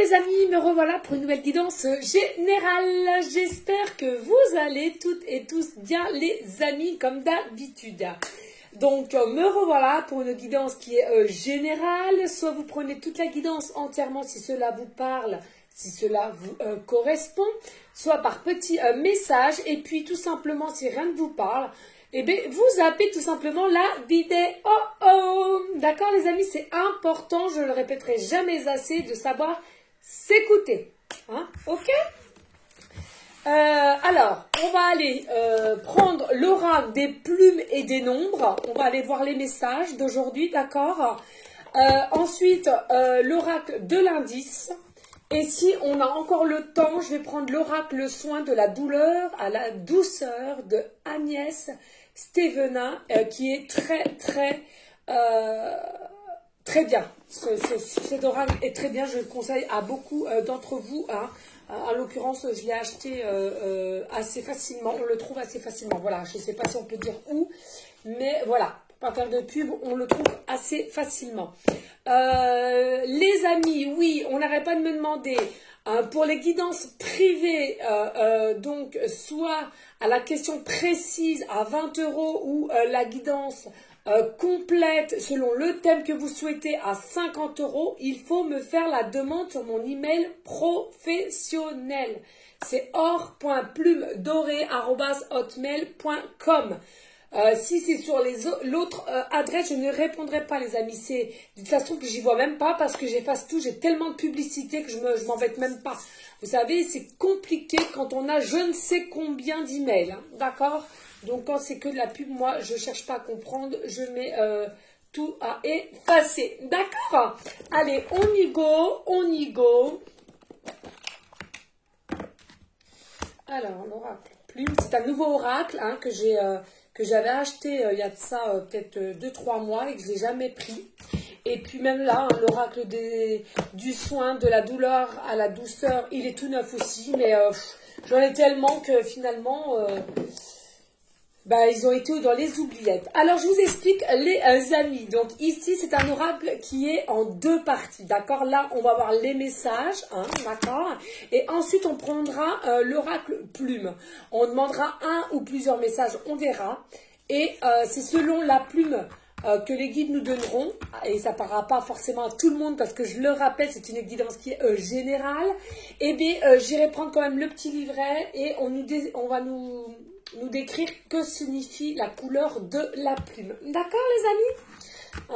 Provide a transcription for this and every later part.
les amis, me revoilà pour une nouvelle guidance générale. J'espère que vous allez toutes et tous bien les amis comme d'habitude. Donc me revoilà pour une guidance qui est générale. Soit vous prenez toute la guidance entièrement si cela vous parle, si cela vous correspond. Soit par petits messages et puis tout simplement si rien ne vous parle. Eh bien, vous zappez tout simplement la vidéo. D'accord les amis, c'est important, je ne le répéterai jamais assez, de savoir s'écouter. Hein, ok. Alors, on va aller prendre l'oracle des plumes et des nombres. On va aller voir les messages d'aujourd'hui, d'accord. Ensuite, l'oracle de l'indice. Et si on a encore le temps, je vais prendre l'oracle le soin de la douleur à la douceur de Agnès Stévenin, qui est très bien. Cet oracle est très bien, je le conseille à beaucoup d'entre vous. Hein. En l'occurrence, je l'ai acheté assez facilement, on le trouve assez facilement. Voilà, je ne sais pas si on peut dire où, mais voilà, pour pas faire de pub, on le trouve assez facilement. Les amis, oui, on n'arrête pas de me demander pour les guidances privées, donc soit à la question précise à 20 € ou la guidance complète selon le thème que vous souhaitez à 50 €, il faut me faire la demande sur mon email professionnel. C'est or.plumedorée@hotmail.com. Si c'est sur l'autre adresse, je ne répondrai pas les amis. C'est de toute façon que j'y vois même pas parce que j'efface tout. J'ai tellement de publicité que je m'embête même pas. Vous savez, c'est compliqué quand on a je ne sais combien d'emails. Hein, d'accord? Donc quand c'est que de la pub, moi je cherche pas à comprendre. Je mets tout à effacer. D'accord? Allez, on y go, on y go. Alors, l'oracle plume, c'est un nouveau oracle hein, que j'avais acheté il y a de ça peut-être 2-3 mois et que je n'ai jamais pris. Et puis même là, hein, l'oracle du soin, de la douleur à la douceur, il est tout neuf aussi. Mais j'en ai tellement que finalement, ils ont été dans les oubliettes. Alors, je vous explique les amis. Donc ici, c'est un oracle qui est en deux parties. D'accord? Là, on va voir les messages. Hein, d'accord? Et ensuite, on prendra l'oracle plume. On demandera un ou plusieurs messages. On verra. Et c'est selon la plume que les guides nous donneront. Et ça ne parlera pas forcément à tout le monde parce que je le rappelle, c'est une guidance qui est générale. Eh bien, j'irai prendre quand même le petit livret et on va nous décrire que signifie la couleur de la plume. D'accord les amis?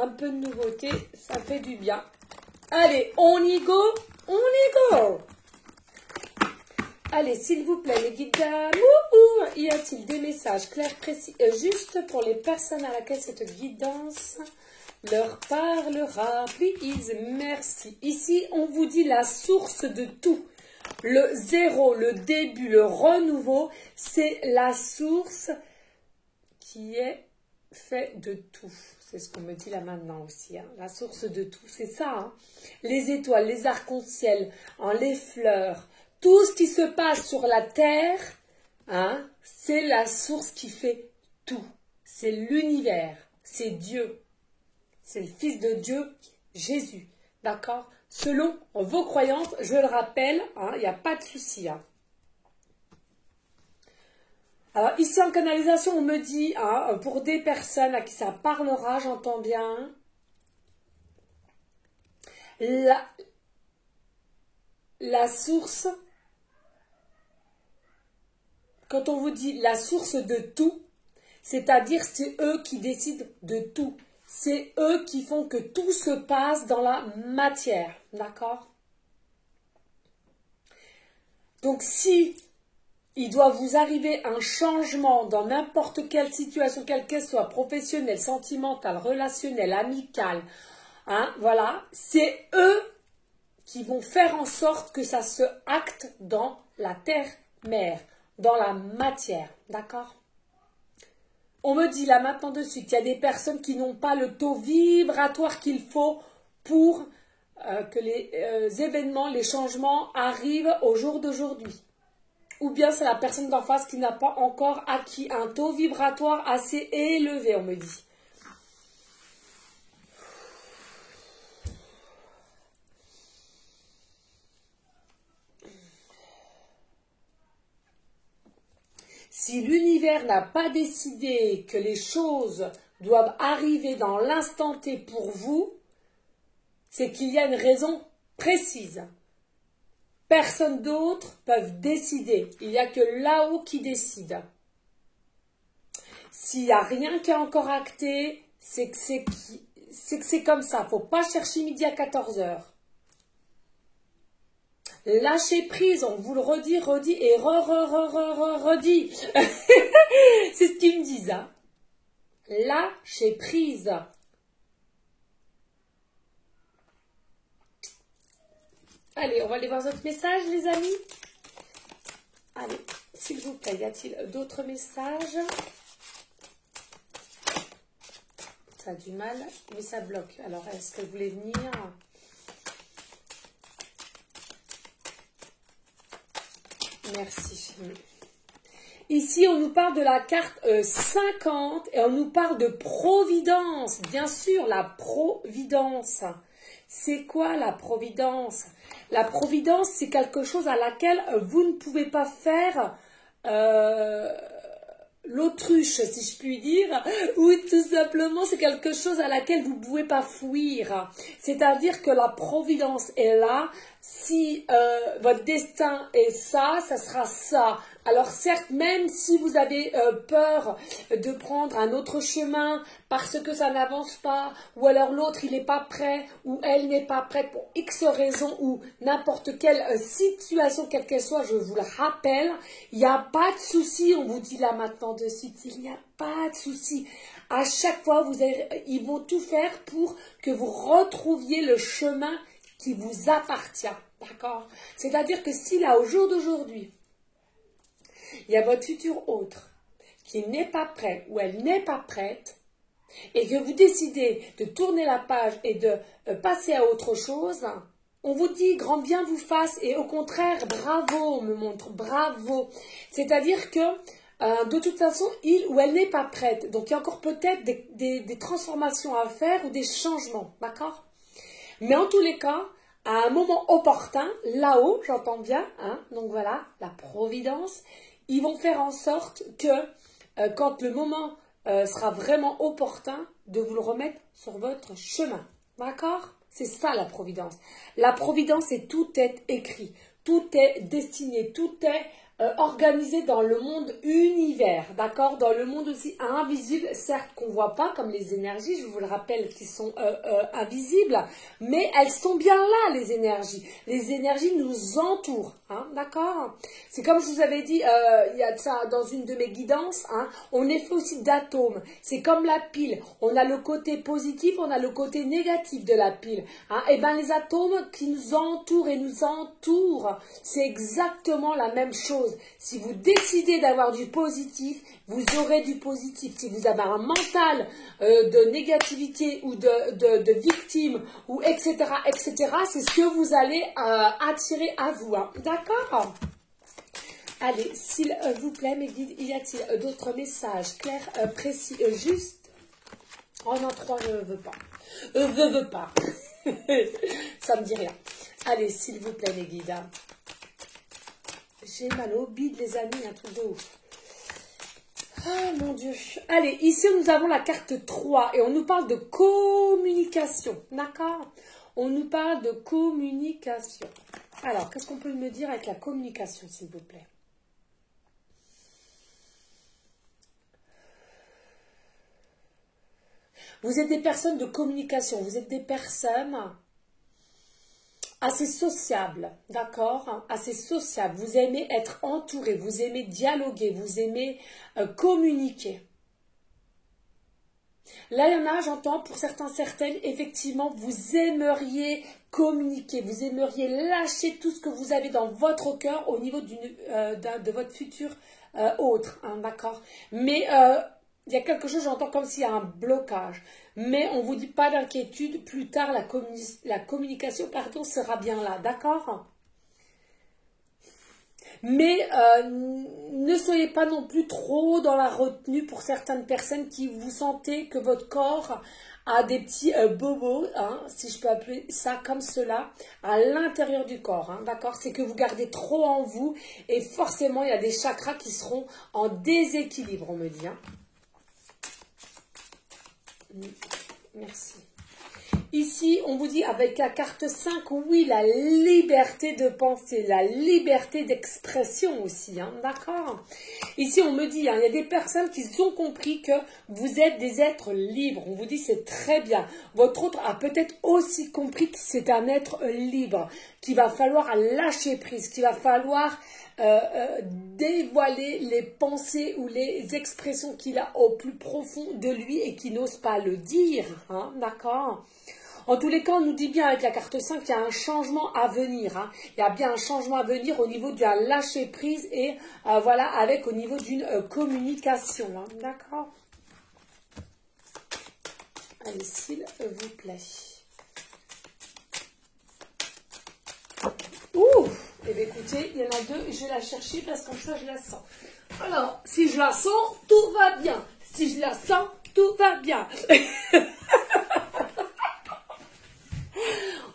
Un peu de nouveauté, ça fait du bien. Allez, on y go, on y go. Allez, s'il vous plaît, les guides d'amour, y a-t-il des messages clairs, précis, juste pour les personnes à laquelle cette guidance leur parlera? Please, merci. Ici, on vous dit la source de tout. Le zéro, le début, le renouveau, c'est la source qui est fait de tout. C'est ce qu'on me dit là maintenant aussi. Hein. La source de tout, c'est ça. Hein. Les étoiles, les arcs-en-ciel, hein, les fleurs, tout ce qui se passe sur la terre, hein, c'est la source qui fait tout. C'est l'univers, c'est Dieu. C'est le Fils de Dieu, Jésus. D'accord? Selon vos croyances, je le rappelle, il n'y a pas de souci. Hein. Alors ici en canalisation, on me dit, hein, pour des personnes à qui ça parlera, j'entends bien, la source, quand on vous dit la source de tout, c'est-à-dire c'est eux qui décident de tout. C'est eux qui font que tout se passe dans la matière. D'accord? Donc, si il doit vous arriver un changement dans n'importe quelle situation, quelle qu'elle soit, professionnelle, sentimentale, relationnelle, amicale, hein, voilà, c'est eux qui vont faire en sorte que ça se acte dans la terre-mère, dans la matière. D'accord? On me dit là maintenant de suite, il y a des personnes qui n'ont pas le taux vibratoire qu'il faut pour que les événements, les changements arrivent au jour d'aujourd'hui. Ou bien c'est la personne d'en face qui n'a pas encore acquis un taux vibratoire assez élevé, on me dit. Si l'univers n'a pas décidé que les choses doivent arriver dans l'instant T pour vous, c'est qu'il y a une raison précise. Personne d'autre peut décider. Il n'y a que là-haut qui décide. S'il n'y a rien qui est encore acté, c'est que c'est comme ça. Il ne faut pas chercher midi à 14 heures. Lâchez prise, on vous le redit et redit. C'est ce qu'ils me disent. Hein. Lâchez prise. Allez, on va aller voir d'autres messages, les amis. Allez, s'il vous plaît, y a-t-il d'autres messages? Ça a du mal, mais ça bloque. Alors, est-ce qu'elle voulait venir? Merci. Ici, on nous parle de la carte 50 et on nous parle de providence. Bien sûr, la providence. C'est quoi la providence? La providence, c'est quelque chose à laquelle vous ne pouvez pas faire l'autruche, si je puis dire, ou tout simplement c'est quelque chose à laquelle vous ne pouvez pas fuir. C'est-à-dire que la providence est là. Si votre destin est ça, ça sera ça. Alors certes, même si vous avez peur de prendre un autre chemin parce que ça n'avance pas, ou alors l'autre il n'est pas prêt, ou elle n'est pas prête pour X raison, ou n'importe quelle situation, quelle qu'elle soit, je vous le rappelle, il n'y a pas de souci, on vous dit là maintenant de suite, il n'y a pas de souci. À chaque fois, ils vont tout faire pour que vous retrouviez le chemin qui vous appartient, d'accord? C'est-à-dire que si là, au jour d'aujourd'hui, il y a votre futur autre qui n'est pas prêt ou elle n'est pas prête et que vous décidez de tourner la page et de passer à autre chose, on vous dit grand bien vous fasse et au contraire, bravo, on me montre, bravo. C'est-à-dire que de toute façon, il ou elle n'est pas prête. Donc il y a encore peut-être des transformations à faire ou des changements, d'accord? Mais en tous les cas, à un moment opportun, là-haut, j'entends bien, hein, donc voilà, la providence, ils vont faire en sorte que quand le moment sera vraiment opportun, de vous le remettre sur votre chemin. D'accord? C'est ça la providence. La providence, c'est tout est écrit, tout est destiné, tout est organisé dans le monde univers, d'accord? Dans le monde aussi invisible, certes qu'on ne voit pas, comme les énergies, je vous le rappelle, qui sont invisibles, mais elles sont bien là, les énergies. Les énergies nous entourent, hein, d'accord? C'est comme je vous avais dit, il y a de ça dans une de mes guidances, hein, on est fait aussi d'atomes. C'est comme la pile, on a le côté positif, on a le côté négatif de la pile. Hein, et bien les atomes qui nous entourent et nous entourent, c'est exactement la même chose. Si vous décidez d'avoir du positif, vous aurez du positif. Si vous avez un mental de négativité ou de victime, ou etc., c'est ce que vous allez attirer à vous. Hein. D'accord? Allez, s'il vous plaît, mes guides, y a-t-il d'autres messages clairs, précis, justes? Oh non, 3, je ne veux pas. Veux pas. Ça me dit rien. Allez, s'il vous plaît, mes guides. J'ai mal au bide, les amis, un truc de ouf. Ah, mon Dieu. Allez, ici, nous avons la carte 3 et on nous parle de communication. D'accord? On nous parle de communication. Alors, qu'est-ce qu'on peut me dire avec la communication, s'il vous plaît? Vous êtes des personnes de communication. Vous êtes des personnes assez sociable, d'accord? Assez sociable. Vous aimez être entouré, vous aimez dialoguer, vous aimez communiquer. Là, il y en a, j'entends, pour certains, certaines, effectivement, vous aimeriez communiquer, vous aimeriez lâcher tout ce que vous avez dans votre cœur au niveau de votre futur autre, hein, d'accord? Mais il y a quelque chose, j'entends comme s'il y a un blocage. Mais on ne vous dit pas d'inquiétude, plus tard la communication sera bien là, d'accord? Mais ne soyez pas non plus trop dans la retenue pour certaines personnes qui vous sentez que votre corps a des petits bobos, hein, si je peux appeler ça comme cela, à l'intérieur du corps. Hein, d'accord? C'est que vous gardez trop en vous et forcément, il y a des chakras qui seront en déséquilibre, on me dit. Hein. Merci. Ici, on vous dit avec la carte 5, oui, la liberté de penser, la liberté d'expression aussi, hein, d'accord? Ici, on me dit, hein, il y a des personnes qui ont compris que vous êtes des êtres libres. On vous dit, c'est très bien. Votre autre a peut-être aussi compris que c'est un être libre, qu'il va falloir lâcher prise, qu'il va falloir dévoiler les pensées ou les expressions qu'il a au plus profond de lui et qui n'ose pas le dire, hein, d'accord? En tous les cas, on nous dit bien avec la carte 5 qu'il y a un changement à venir. Hein. Il y a bien un changement à venir au niveau d'un lâcher-prise et voilà, avec au niveau d'une communication. Hein. D'accord? Allez, s'il vous plaît. Ouh! Eh bien, écoutez, il y en a deux, je vais la chercher parce que comme ça, je la sens. Alors, si je la sens, tout va bien. Si je la sens, tout va bien.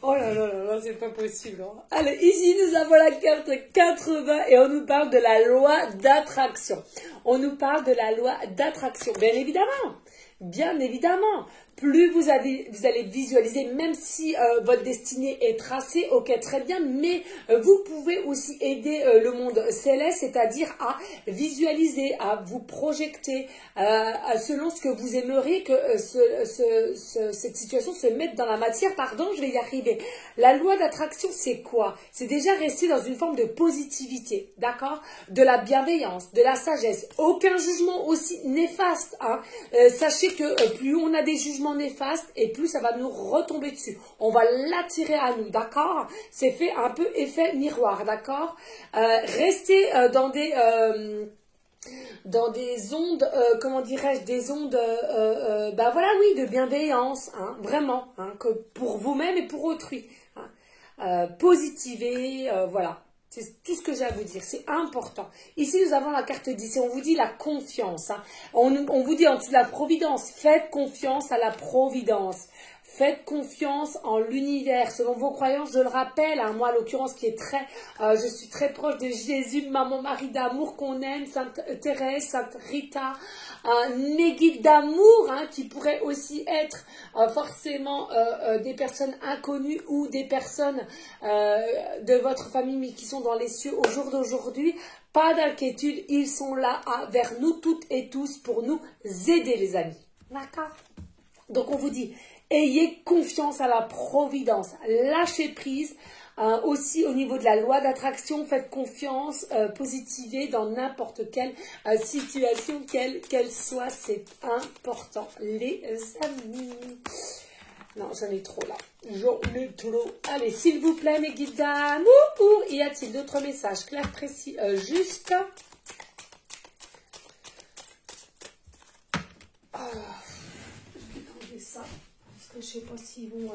Oh là là là là, c'est pas possible. Hein. Allez, ici, nous avons la carte 80 et on nous parle de la loi d'attraction. On nous parle de la loi d'attraction, bien évidemment. Bien évidemment. Plus vous allez visualiser, même si votre destinée est tracée, ok, très bien, mais vous pouvez aussi aider le monde céleste, c'est-à-dire à visualiser, à vous projeter, selon ce que vous aimeriez que cette situation se mette dans la matière. Pardon, je vais y arriver. La loi d'attraction, c'est quoi? C'est déjà rester dans une forme de positivité, d'accord? De la bienveillance, de la sagesse. Aucun jugement aussi néfaste. Hein. Sachez que plus on a des jugements néfastes et plus ça va nous retomber dessus. On va l'attirer à nous, d'accord? C'est fait un peu effet miroir, d'accord? Restez dans des ondes, comment dirais-je, des ondes, bah voilà, oui, de bienveillance, hein, vraiment, hein, que pour vous-même et pour autrui. Hein. Positiver, voilà. C'est tout ce que j'ai à vous dire, c'est important. Ici, nous avons la carte 10 et on vous dit la confiance. Hein. On vous dit en dessous de la providence, faites confiance à la providence. Faites confiance en l'univers, selon vos croyances, je le rappelle, hein, moi à l'occurrence qui est je suis très proche de Jésus, maman Marie d'amour qu'on aime, Sainte Thérèse, Sainte Rita, mes guides d'amour, hein, qui pourraient aussi être forcément des personnes inconnues ou des personnes de votre famille mais qui sont dans les cieux au jour d'aujourd'hui. Pas d'inquiétude, ils sont là vers nous toutes et tous pour nous aider les amis. D'accord? Donc on vous dit... Ayez confiance à la providence, lâchez prise, aussi au niveau de la loi d'attraction, faites confiance, positivez dans n'importe quelle situation, quelle qu'elle soit, c'est important les amis. Non, j'en ai trop là, j'en ai trop. Allez, s'il vous plaît mes guides d'amour, y a-t-il d'autres messages clairs, précis, justes? Je sais pas s'ils vont...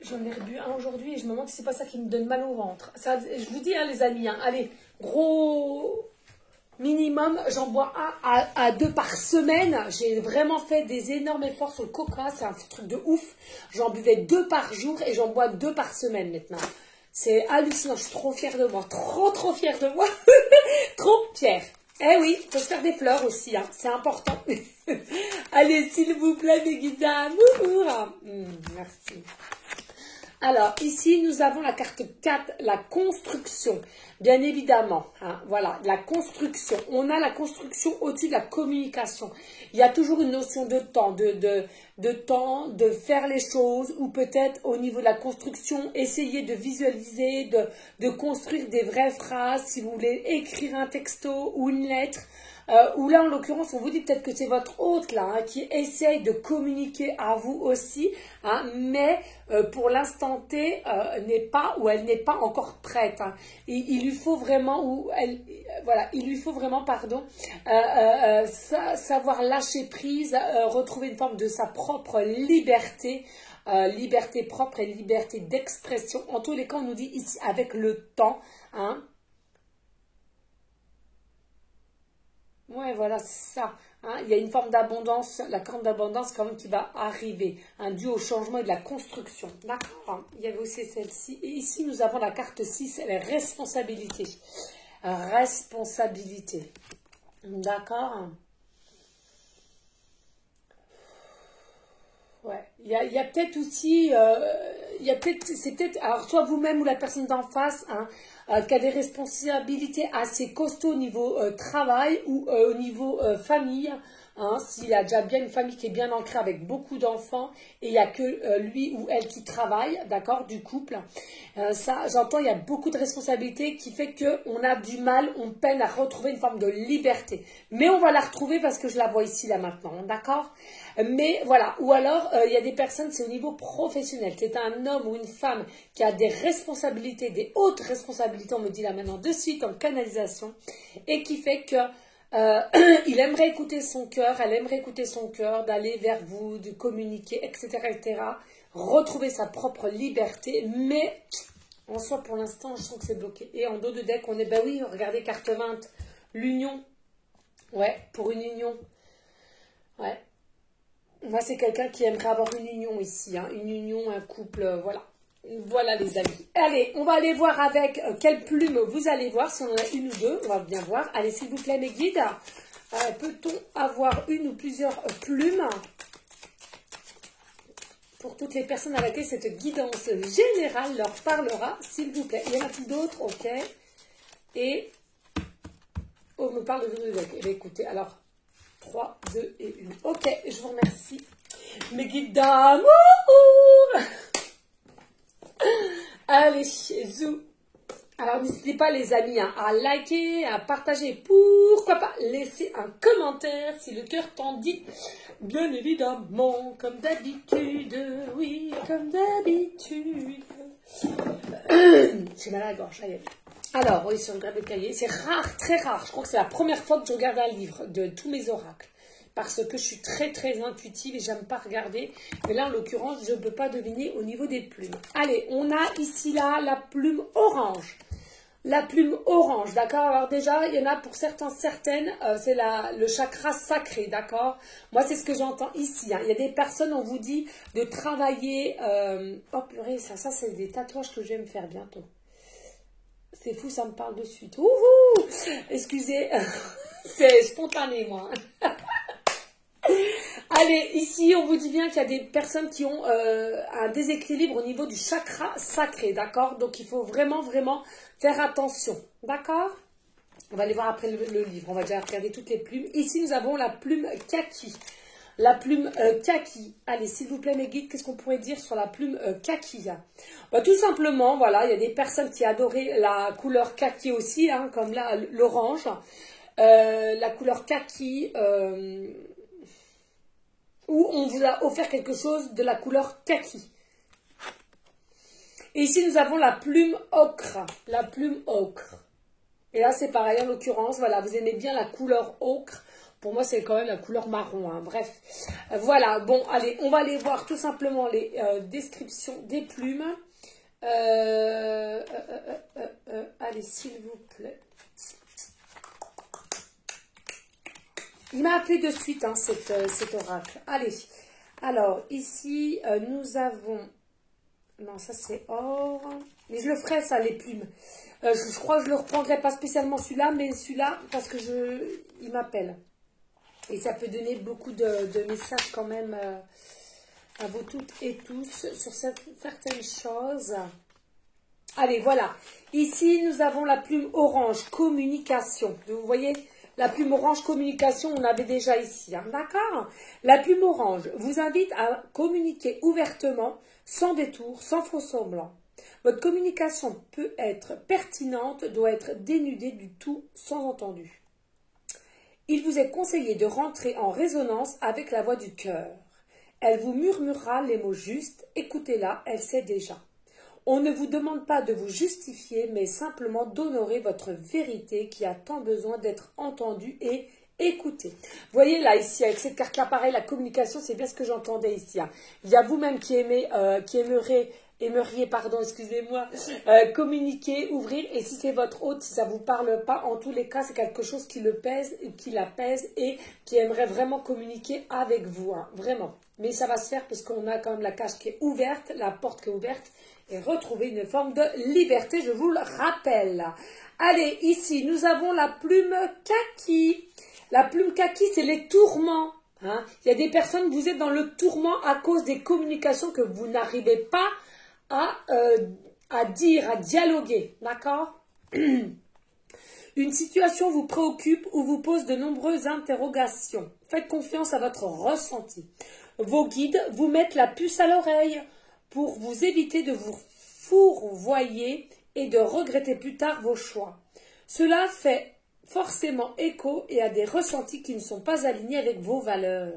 J'en ai rebu un aujourd'hui et je me demande si c'est pas ça qui me donne mal au ventre. Ça, je vous dis, hein, les amis, hein, allez, gros minimum, j'en bois un à deux par semaine. J'ai vraiment fait des énormes efforts sur le coca, c'est un truc de ouf. J'en buvais 2 par jour et j'en bois 2 par semaine maintenant. C'est hallucinant, je suis trop fière de moi, trop fière de moi, trop fière. Eh oui, il faut se faire des fleurs aussi, hein. C'est important. Allez, s'il vous plaît, mes guides d'amour. Merci. Alors, ici, nous avons la carte 4, la construction. Bien évidemment, hein, voilà, la construction. On a la construction au-dessus de la communication. Il y a toujours une notion de temps, de temps, de faire les choses, ou peut-être au niveau de la construction, essayer de visualiser, de construire des vraies phrases, si vous voulez écrire un texto ou une lettre. Ou là, en l'occurrence, on vous dit peut-être que c'est votre hôte là, hein, qui essaye de communiquer à vous aussi, hein, mais pour l'instant T, n'est pas ou elle n'est pas encore prête. Hein. Il lui faut vraiment, il lui faut vraiment, pardon, savoir lâcher prise, retrouver une forme de sa propre liberté. Liberté propre et liberté d'expression. En tous les cas, on nous dit ici avec le temps, hein, Ouais, voilà, c'est ça. Hein. Il y a une forme d'abondance, la forme d'abondance quand même qui va arriver, hein, dû au changement et de la construction. D'accord, hein. Il y avait aussi celle-ci. Et ici, nous avons la carte 6, les responsabilités. Responsabilité. D'accord. Ouais, il y a peut-être aussi, il y a peut-être, c'est peut-être, alors soit vous-même ou la personne d'en face, hein, qui a des responsabilités assez costauds au niveau travail ou au niveau famille, hein, s'il a déjà bien une famille qui est bien ancrée avec beaucoup d'enfants et il n'y a que lui ou elle qui travaille, d'accord, du couple. Ça, j'entends, il y a beaucoup de responsabilités qui fait qu'on a du mal, on peine à retrouver une forme de liberté. Mais on va la retrouver parce que je la vois ici, là, maintenant, d'accord? Mais voilà, ou alors il y a des personnes, c'est au niveau professionnel. C'est un homme ou une femme qui a des responsabilités, des hautes responsabilités, on me dit là maintenant de suite en canalisation, et qui fait que il aimerait écouter son cœur, elle aimerait écouter son cœur, d'aller vers vous, de communiquer, etc., etc., retrouver sa propre liberté, mais en soi, pour l'instant, je sens que c'est bloqué. Et en dos de deck, on est, bah oui, regardez, carte 20, l'union. Ouais, pour une union. Ouais. Moi, c'est quelqu'un qui aimerait avoir une union ici, hein, une union, un couple, voilà. Voilà les amis. Allez, on va aller voir avec quelle plume vous allez voir, si on en a une ou deux, on va bien voir. Allez, s'il vous plaît, mes guides, peut-on avoir une ou plusieurs plumes pour toutes les personnes à laquelle cette guidance générale leur parlera, s'il vous plaît. Il y en a-t-il d'autres? Ok. Et on me parle de deux. Okay. Écoutez, alors, 3, 2 et 1. Ok, je vous remercie. Mes guides d'amour. Allez, zou. Alors, n'hésitez pas, les amis, hein, à liker, à partager. Pourquoi pas laisser un commentaire si le cœur t'en dit. Bien évidemment, comme d'habitude. Oui, comme d'habitude. J'ai mal à la gorge, allez. Alors, oui, si on regarde le cahier, c'est rare, très rare. Je crois que c'est la première fois que je regarde un livre de tous mes oracles. Parce que je suis très, très intuitive et j'aime pas regarder. Mais là, en l'occurrence, je ne peux pas deviner au niveau des plumes. Allez, on a ici, là, la plume orange. La plume orange, d'accord? Alors déjà, il y en a pour certains, certaines, c'est le chakra sacré, d'accord? Moi, c'est ce que j'entends ici. Hein. Il y a des personnes, on vous dit de travailler... oh purée, ça c'est des tatouages que je vais me faire bientôt. C'est fou, ça me parle de suite. Ouhou! Excusez, c'est spontané, moi. Allez, ici, on vous dit bien qu'il y a des personnes qui ont un déséquilibre au niveau du chakra sacré, d'accord? Donc, il faut vraiment, vraiment faire attention, d'accord? On va aller voir après le livre. On va déjà regarder toutes les plumes. Ici, nous avons la plume kaki. La plume kaki. Allez, s'il vous plaît, mes guides, qu'est-ce qu'on pourrait dire sur la plume kaki? Bah, tout simplement, voilà, il y a des personnes qui adoraient la couleur kaki aussi, hein, comme là, l'orange. La couleur kaki... où on vous a offert quelque chose de la couleur kaki. Et ici, nous avons la plume ocre. La plume ocre. Et là, c'est pareil, en l'occurrence, voilà, vous aimez bien la couleur ocre. Pour moi, c'est quand même la couleur marron, hein. Bref. Voilà, bon, allez, on va aller voir tout simplement les descriptions des plumes. Allez, s'il vous plaît. Il m'a appelé de suite, hein, cet oracle. Allez, alors, ici, nous avons... Non, ça, c'est or. Mais je le ferai, ça, les plumes. Je crois que je ne le reprendrai pas spécialement celui-là, mais celui-là, parce que il m'appelle. Et ça peut donner beaucoup de messages quand même à vous toutes et tous sur certaines choses. Allez, voilà. Ici, nous avons la plume orange, communication. Vous voyez, la plume orange, communication, on avait déjà ici. Hein, d'accord? La plume orange vous invite à communiquer ouvertement, sans détour, sans faux semblant. Votre communication peut être pertinente, doit être dénudée du tout sans-entendu. Il vous est conseillé de rentrer en résonance avec la voix du cœur. Elle vous murmurera les mots justes, écoutez-la, elle sait déjà. On ne vous demande pas de vous justifier, mais simplement d'honorer votre vérité qui a tant besoin d'être entendue et écoutée. Vous voyez là, ici, avec cette carte-là, pareil, la communication, c'est bien ce que j'entendais ici. Hein. Il y a vous-même qui aimerez Aimeriez, pardon, excusez-moi, communiquer, ouvrir. Et si c'est votre hôte, si ça ne vous parle pas, en tous les cas, c'est quelque chose qui le pèse, qui l'apaise et qui aimerait vraiment communiquer avec vous. Hein, vraiment. Mais ça va se faire parce qu'on a quand même la cage qui est ouverte, la porte qui est ouverte. Et retrouver une forme de liberté, je vous le rappelle. Allez, ici, nous avons la plume kaki. La plume kaki, c'est les tourments. Hein. Il y a des personnes, vous êtes dans le tourment à cause des communications que vous n'arrivez pas à dire, à dialoguer. D'accord? Une situation vous préoccupe ou vous pose de nombreuses interrogations. Faites confiance à votre ressenti. Vos guides vous mettent la puce à l'oreille pour vous éviter de vous fourvoyer et de regretter plus tard vos choix. Cela fait forcément écho et à des ressentis qui ne sont pas alignés avec vos valeurs.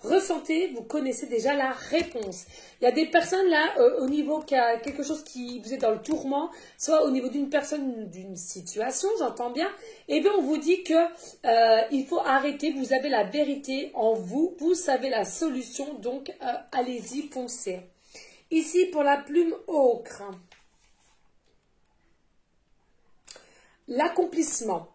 Ressentez, vous connaissez déjà la réponse. Il y a des personnes là, au niveau qui a quelque chose qui vous est dans le tourment, soit au niveau d'une personne, d'une situation, j'entends bien, et bien on vous dit que il faut arrêter, vous avez la vérité en vous, vous savez la solution, donc allez-y, foncez. Ici pour la plume ocre, l'accomplissement.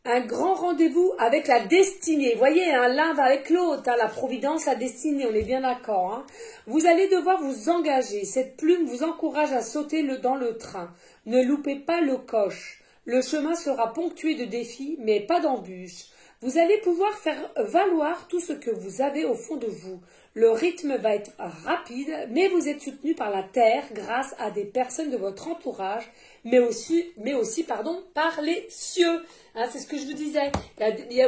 Un grand rendez-vous avec la destinée. Vous voyez, hein, l'un va avec l'autre. Hein, la providence, la destinée, on est bien d'accord. Hein. Vous allez devoir vous engager. Cette plume vous encourage à sauter dans le train. Ne loupez pas le coche. Le chemin sera ponctué de défis, mais pas d'embûches. Vous allez pouvoir faire valoir tout ce que vous avez au fond de vous. Le rythme va être rapide, mais vous êtes soutenu par la terre grâce à des personnes de votre entourage, mais aussi par les cieux. Hein, c'est ce que je vous disais.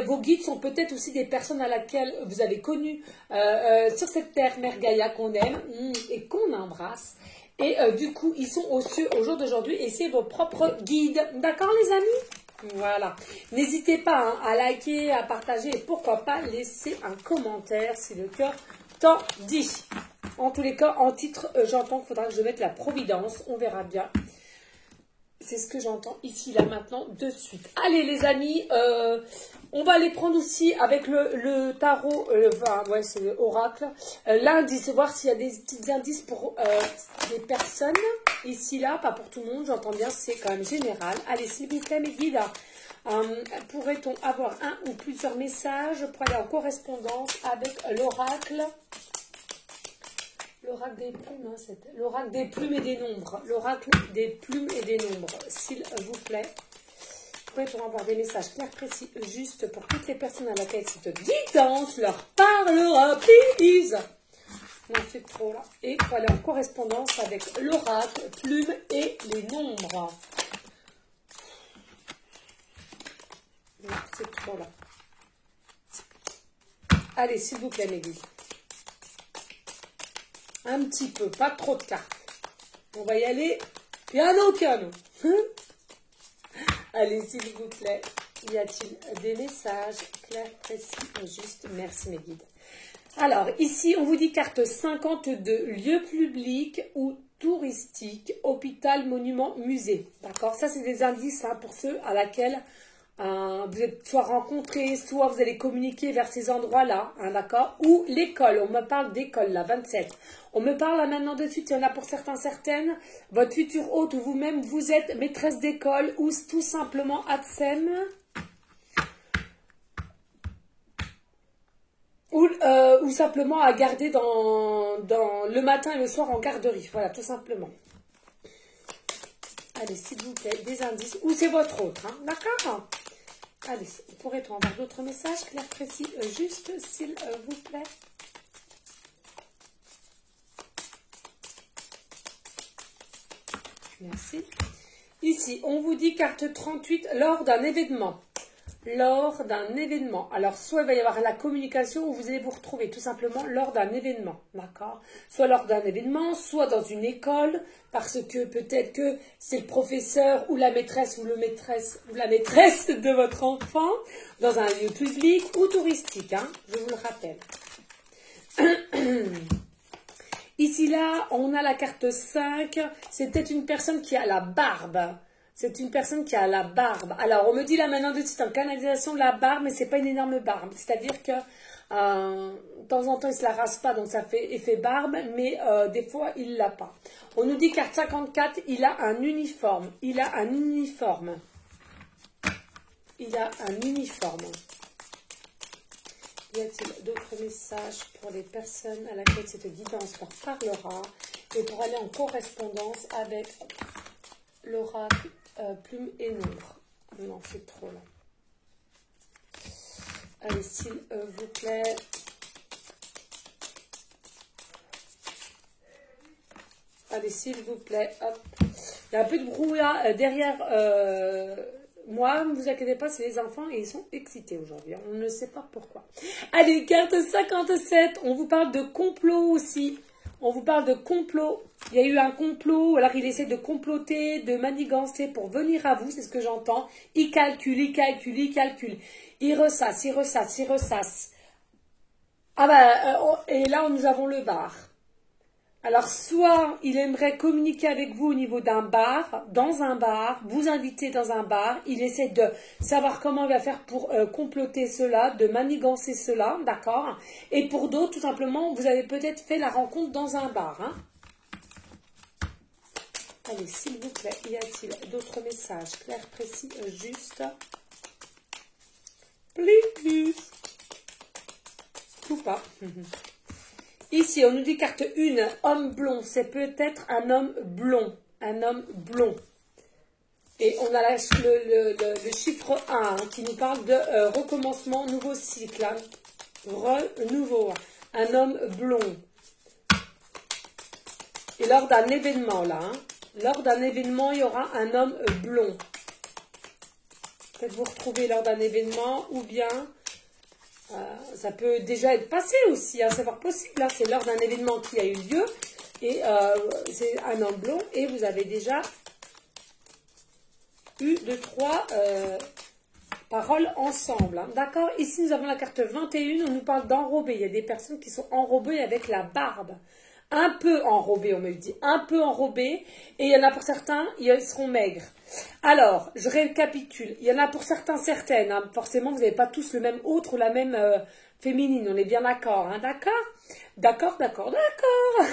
Vos guides sont peut-être aussi des personnes à laquelle vous avez connu sur cette terre, Mère Gaïa, qu'on aime et qu'on embrasse. Et du coup, ils sont aux cieux au jour d'aujourd'hui et c'est vos propres guides. D'accord, les amis? Voilà. N'hésitez pas à liker, à partager et pourquoi pas laisser un commentaire si le cœur t'en dit. En tous les cas, en titre, j'entends qu'il faudra que je mette la providence. On verra bien. C'est ce que j'entends ici, là, maintenant, de suite. Allez, les amis, on va les prendre aussi avec le tarot, ouais, c'est l'oracle. L'indice, voir s'il y a des petits indices pour des personnes. Ici, là, pas pour tout le monde, j'entends bien, c'est quand même général. Allez, s'il vous plaît, mes guides, pourrait-on avoir un ou plusieurs messages pour aller en correspondance avec l'oracle? L'oracle des plumes, hein, c'est l'oracle des plumes et des nombres. L'oracle des plumes et des nombres, s'il vous plaît. Pourrait-on avoir des messages clairs, précis, justes pour toutes les personnes à laquelle cette guidance leur parlera, please? Non, c'est trop là. Et pour aller en correspondance avec l'oracle, plumes et les nombres. Non, c'est trop là. Allez, s'il vous plaît, mes guides. Un petit peu, pas trop de cartes. On va y aller piano, piano. Allez, s'il vous plaît, y a-t-il des messages clairs, précis et justes? Merci, mes guides. Alors, ici, on vous dit carte 52, lieu public ou touristique, hôpital, monument, musée. D'accord? Ça, c'est des indices hein, pour ceux à laquelle vous êtes soit rencontrés, soit vous allez communiquer vers ces endroits-là, hein, d'accord? Ou l'école, on me parle d'école, là, 27. On me parle là maintenant de suite, il y en a pour certains, certaines. Votre futur hôte ou vous-même, vous êtes maîtresse d'école ou tout simplement ATSEM. Ou simplement à garder dans le matin et le soir en garderie. Voilà, tout simplement. Allez, s'il vous plaît, des indices. Ou c'est votre autre, hein, d'accord? Allez, pourrait-on avoir d'autres messages clairs, précis, juste, s'il vous plaît? Merci. Ici, on vous dit carte 38, lors d'un événement. Lors d'un événement. Alors, soit il va y avoir la communication ou vous allez vous retrouver tout simplement lors d'un événement. D'accord? Soit lors d'un événement, soit dans une école, parce que peut-être que c'est le professeur ou la maîtresse ou la maîtresse de votre enfant, dans un lieu public ou touristique. Hein, je vous le rappelle. Ici, là, on a la carte 5. C'est peut-être une personne qui a la barbe. C'est une personne qui a la barbe. Alors, on me dit là maintenant de suite en canalisation la barbe, mais c'est pas une énorme barbe. C'est-à-dire que De temps en temps, il ne se la rase pas, donc ça fait effet barbe, mais des fois, il ne l'a pas. On nous dit carte 54, il a un uniforme. Il a un uniforme. Il a un uniforme. Y a-t-il d'autres messages pour les personnes à laquelle cette guidance leur parlera et pour aller en correspondance avec l'oracle plume et nombre? Non, c'est trop long. Allez, s'il vous plaît. Allez, s'il vous plaît. Hop. Il y a un peu de brouillard derrière moi. Ne vous inquiétez pas, c'est les enfants et ils sont excités aujourd'hui. On ne sait pas pourquoi. Allez, carte 57. On vous parle de complot aussi. On vous parle de complot. Il y a eu un complot. Alors, il essaie de comploter, de manigancer pour venir à vous. C'est ce que j'entends. Il calcule, il calcule, il calcule. Il ressasse, il ressasse, il ressasse. Ah bah, et là, nous avons le bar. Alors, soit il aimerait communiquer avec vous au niveau d'un bar, dans un bar, vous inviter dans un bar. Il essaie de savoir comment il va faire pour comploter cela, de manigancer cela, d'accord? Et pour d'autres, tout simplement, vous avez peut-être fait la rencontre dans un bar. Hein? Allez, s'il vous plaît, y a-t-il d'autres messages clairs, précis, justes? Please. Ou pas. Ici, on nous dit carte 1, homme blond. C'est peut-être un homme blond. Un homme blond. Et on a le chiffre 1 hein, qui nous parle de recommencement, nouveau cycle. Hein. Renouveau. Un homme blond. Et lors d'un événement, là. Hein, lors d'un événement, il y aura un homme blond. Peut-être vous retrouver lors d'un événement ou bien... ça peut déjà être passé aussi, hein, c'est fort possible. Hein, c'est lors d'un événement qui a eu lieu et c'est un homme blond et vous avez déjà eu 2-3 paroles ensemble. Hein, d'accord? Ici, nous avons la carte 21, on nous parle d'enrobé. Il y a des personnes qui sont enrobées avec la barbe. Un peu enrobées, on me le dit. Un peu enrobées. Et il y en a pour certains, ils seront maigres. Alors, je récapitule. Il y en a pour certains, certaines. Hein. Forcément, vous n'avez pas tous le même autre ou la même féminine. On est bien d'accord. Hein. D'accord? D'accord, d'accord, d'accord.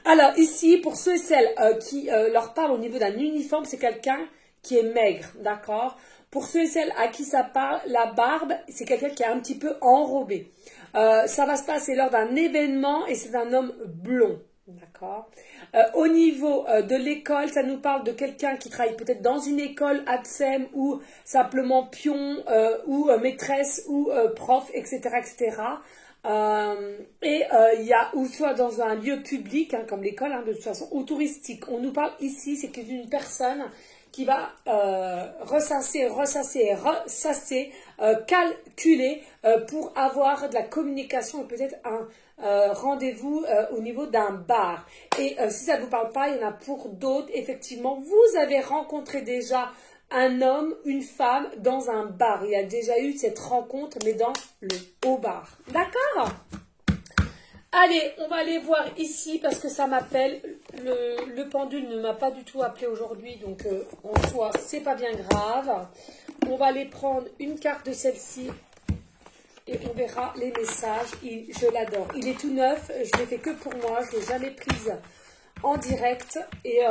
Alors, ici, pour ceux et celles qui leur parlent au niveau d'un uniforme, c'est quelqu'un qui est maigre. D'accord? Pour ceux et celles à qui ça parle, la barbe, c'est quelqu'un qui est un petit peu enrobé. Ça va se passer lors d'un événement et c'est un homme blond. D'accord. Au niveau de l'école, ça nous parle de quelqu'un qui travaille peut-être dans une école ATSEM ou simplement pion ou maîtresse ou prof, etc. etc. Il y a ou soit dans un lieu public, hein, comme l'école, hein, de toute façon, ou touristique. On nous parle ici, c'est d'une personne qui va ressasser, calculer pour avoir de la communication et peut-être un rendez-vous au niveau d'un bar. Et si ça ne vous parle pas, il y en a pour d'autres. Effectivement, vous avez rencontré déjà un homme, une femme dans un bar. Il y a déjà eu cette rencontre, mais dans le haut bar. D'accord ? Allez, on va aller voir ici parce que ça m'appelle. Le pendule ne m'a pas du tout appelé aujourd'hui, donc en soi, c'est pas bien grave. On va aller prendre une carte de celle-ci et on verra les messages. Je l'adore. Il est tout neuf, je l'ai fait que pour moi, je ne l'ai jamais prise en direct et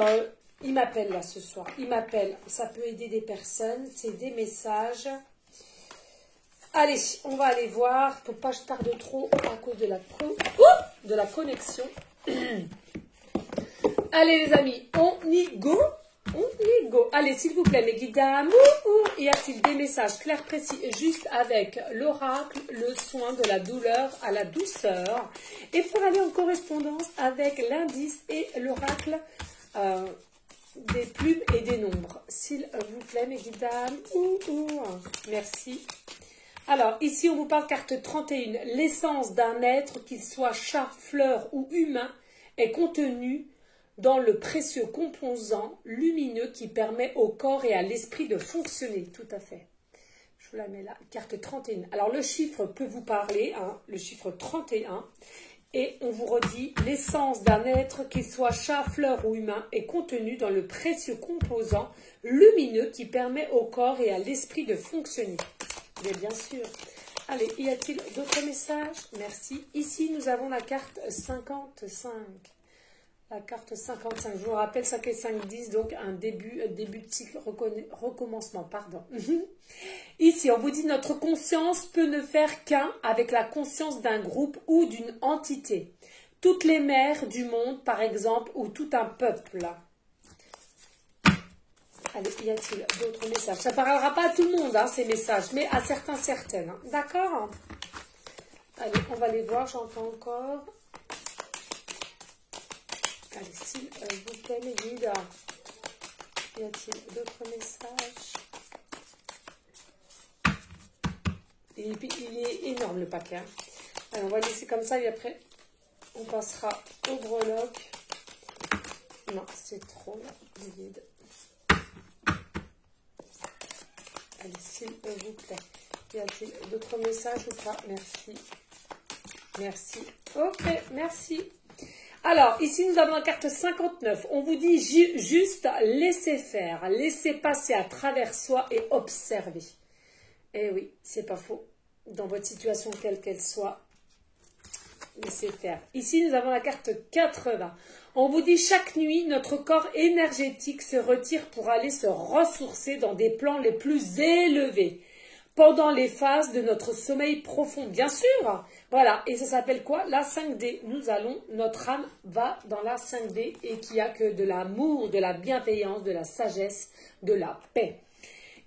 il m'appelle là ce soir. Il m'appelle, ça peut aider des personnes, c'est des messages. Allez, on va aller voir. Il ne faut pas que je tarde trop à cause de la connexion. Allez les amis, on y go. On y go. Allez, s'il vous plaît, mes guides d'amour, y a-t-il des messages clairs, précis, juste avec l'oracle, le soin de la douleur à la douceur, et pour aller en correspondance avec l'indice et l'oracle des plumes et des nombres. S'il vous plaît, mes guides d'amour. Merci. Alors, ici, on vous parle carte 31. L'essence d'un être, qu'il soit chat, fleur ou humain, est contenue dans le précieux composant lumineux qui permet au corps et à l'esprit de fonctionner. Tout à fait. Je vous la mets là. Carte 31. Alors, le chiffre peut vous parler, hein, le chiffre 31. Et on vous redit, l'essence d'un être, qu'il soit chat, fleur ou humain, est contenue dans le précieux composant lumineux qui permet au corps et à l'esprit de fonctionner. Mais bien sûr. Allez, y a-t-il d'autres messages? Merci. Ici, nous avons la carte 55. La carte 55. Je vous rappelle, 5 et 5, 10, donc un début de cycle, recommencement, pardon. Ici, on vous dit, notre conscience peut ne faire qu'un avec la conscience d'un groupe ou d'une entité. Toutes les mères du monde, par exemple, ou tout un peuple. Allez, y a-t-il d'autres messages? Ça ne parlera pas à tout le monde, hein, ces messages, mais à certains, certaines. Hein. D'accord? Allez, on va les voir, j'entends encore. Allez, s'il vous plaît, les guides. Y a-t-il d'autres messages? Et puis, il est énorme, le paquet. Hein. Alors, on va laisser comme ça, et après, on passera au breloque. Non, c'est trop, là, les guides. Allez, s'il vous plaît. Y a-t-il d'autres messages ou pas? Merci. Merci. Ok, merci. Alors, ici, nous avons la carte 59. On vous dit juste laisser faire, laisser passer à travers soi et observer. Eh oui, c'est pas faux. Dans votre situation, quelle qu'elle soit, laissez faire. Ici, nous avons la carte 80. On vous dit chaque nuit, notre corps énergétique se retire pour aller se ressourcer dans des plans les plus élevés. Pendant les phases de notre sommeil profond, bien sûr. Voilà, et ça s'appelle quoi? La 5D. Notre âme va dans la 5D et qu'il n'y a que de l'amour, de la bienveillance, de la sagesse, de la paix.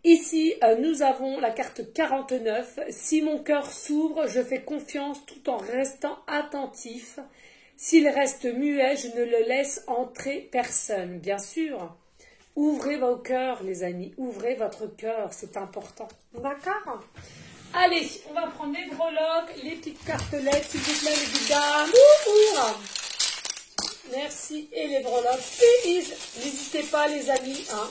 Ici, nous avons la carte 49. Si mon cœur s'ouvre, je fais confiance tout en restant attentif. S'il reste muet, je ne le laisse entrer personne. Bien sûr, ouvrez vos cœurs, les amis. Ouvrez votre cœur, c'est important. D'accord? Allez, on va prendre les breloques, les petites cartelettes, s'il vous plaît, les guidas. Merci. Et les breloques, please. N'hésitez pas, les amis, hein,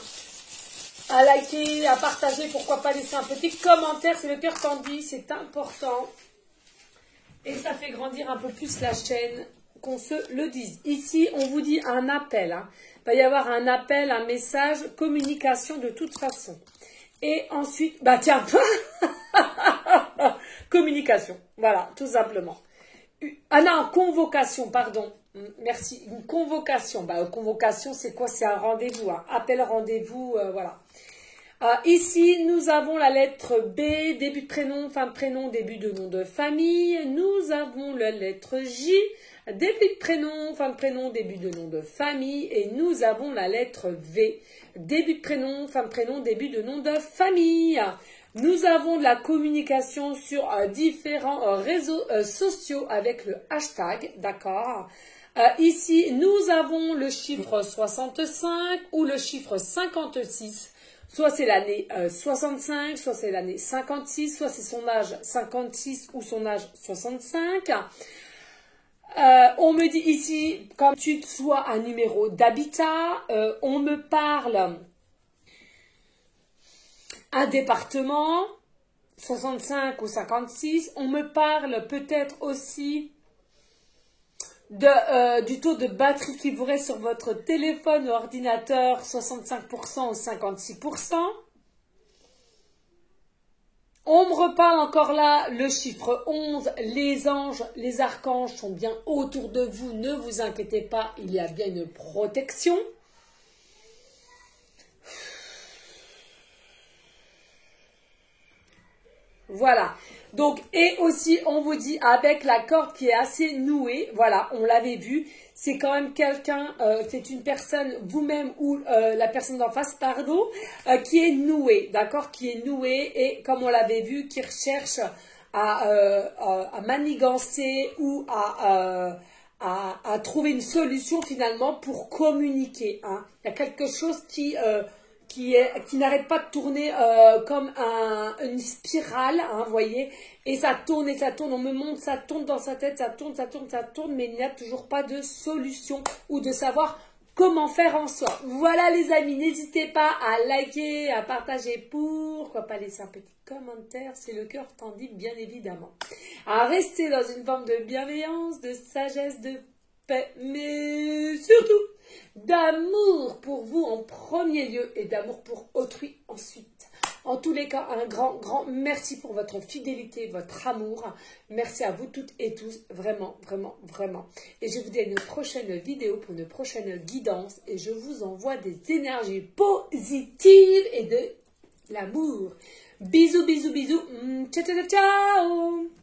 à liker, à partager, pourquoi pas laisser un petit commentaire, c'est le cœur tendu, c'est important. Et ça fait grandir un peu plus la chaîne, qu'on se le dise. Ici, on vous dit un appel. Hein. Il va y avoir un appel, un message, communication de toute façon. Et ensuite, bah tiens, communication, voilà, tout simplement. Ah non, convocation, pardon. Merci, une convocation. Bah, convocation, c'est quoi? C'est un rendez-vous, hein. Appel, rendez-vous, voilà. Ici, nous avons la lettre B, début de prénom, fin de prénom, début de nom de famille. Nous avons la lettre J, début de prénom, fin de prénom, début de nom de famille. Et nous avons la lettre V, début de prénom, fin de prénom, début de nom de famille. Nous avons de la communication sur différents réseaux sociaux avec le hashtag, d'accord? Ici, nous avons le chiffre 65 ou le chiffre 56. Soit c'est l'année 65, soit c'est l'année 56, soit c'est son âge 56 ou son âge 65. On me dit ici, comme tu sois un numéro d'habitat, on me parle un département, 65 ou 56. On me parle peut-être aussi du taux de batterie qui vous reste sur votre téléphone ou ordinateur, 65% ou 56%. On me reparle encore là, le chiffre 11, les anges, les archanges sont bien autour de vous, ne vous inquiétez pas, il y a bien une protection. Voilà. Donc, et aussi, on vous dit, avec la corde qui est assez nouée, voilà, on l'avait vu, c'est quand même quelqu'un, c'est une personne, vous-même ou la personne d'en face, pardon, qui est nouée, d'accord, qui est nouée et, comme on l'avait vu, qui recherche à manigancer ou à trouver une solution finalement pour communiquer. Hein. Il y a quelque chose qui n'arrête pas de tourner comme une spirale, hein, vous voyez, et ça tourne, on me montre, ça tourne dans sa tête, ça tourne, mais il n'y a toujours pas de solution ou de savoir comment faire en soi. Voilà les amis, n'hésitez pas à liker, à partager, pourquoi pas laisser un petit commentaire, c'est le cœur tendu bien évidemment. À rester dans une forme de bienveillance, de sagesse, de paix, mais surtout d'amour pour vous en premier lieu et d'amour pour autrui ensuite. En tous les cas, un grand merci pour votre fidélité, votre amour. Merci à vous toutes et tous, vraiment. Et je vous dis à une prochaine vidéo pour une prochaine guidance. Et je vous envoie des énergies positives et de l'amour. Bisous. Ciao.